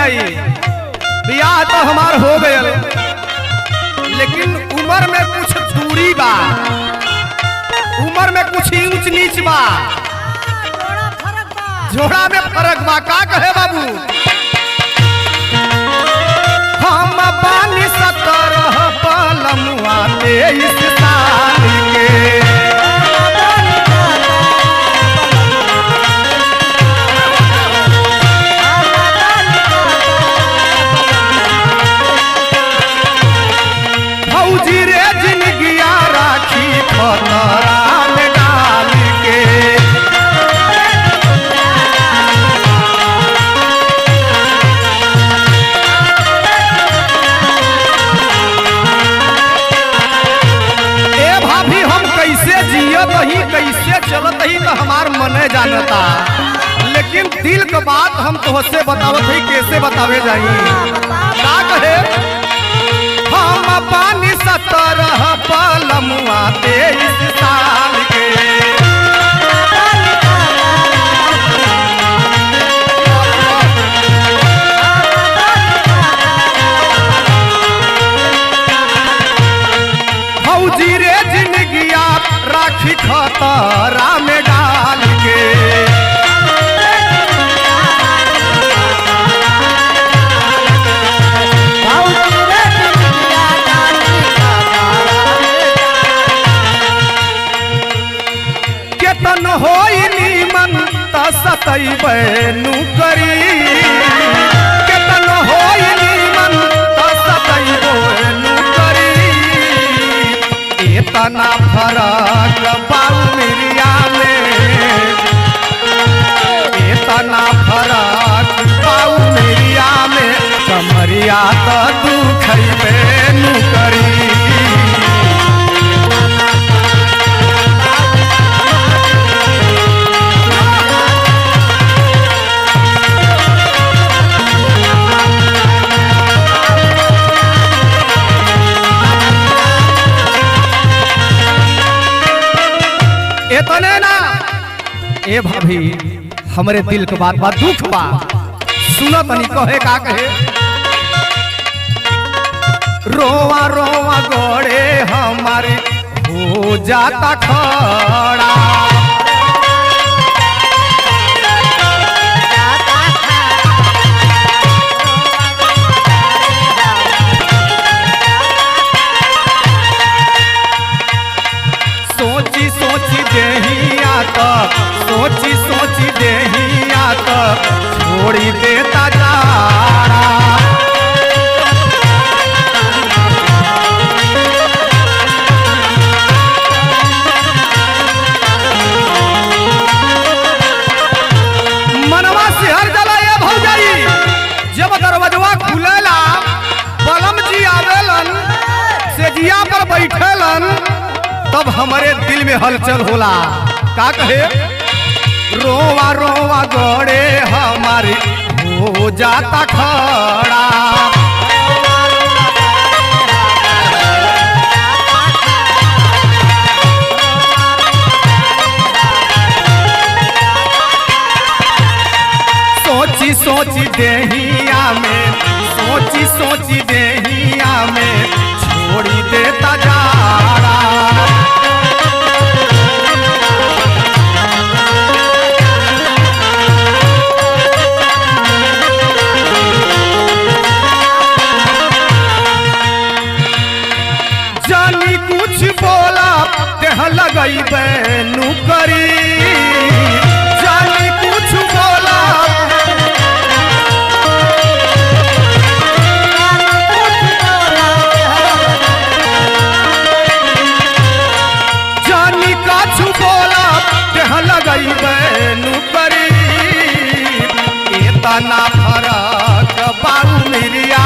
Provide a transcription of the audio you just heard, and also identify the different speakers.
Speaker 1: भौजाई ब्याह तो हमार हो गयल, लेकिन उम्र में कुछ दूरी बा, उम्र में कुछ ऊंच नीच बा, जोड़ा में फर्क बा। का कहे बाबू? हम बानी 17 पलमुआ 23 साल के, भौजी रे जिंदगिया राखी खतरा में डाल के। कैसे चलत ही तो हमार मने जानता, लेकिन दिल के बात हम तोहसे बतावत ही, कैसे बतावे जाई? का कहे? हम पानी 17 पलमुआ 23 साल के, भौजी रे जिंदगिया राखी खतरा में डाल के। केतन होई नीमन त सतैबे नुकरी, केतन होई नीमन त सतैबे नुकरी। इतना फरक बाऊ मिरिया में, इतना फरक बाऊ मिरिया में, कमरिया तो दुखैबे नुकरी। इतने ना ए भाभी, हमरे दिल के बात बा, दुख बा, सुनो तनी कहे। का कहे? रोवा रोवा गोड़े हमारे हो जाता खड़ा, सोची सोची देहिया तक, सोची सोची देहिया तक छोड़ी देता जाड़ा। मनवा सिहर जला ये भौजाई, जब दरवाजवा खुलेला, बलम जी आवेलन, सेजिया पर बैठेलन, तब हमारे दिल में हलचल होला। का कहे? रोवा रोवा गोड़े हमारी हो जाता खड़ा, सोची सोची देहिया में, सोची सोची देहिया में छोड़ी देता जाड़ा। जानी कुछ बोला देह लगैबे नुकरी, जानी कुछ बोला जानी कुछ बोला देह लगैबे नुकरी। इतना फरक बाऊ मिरिया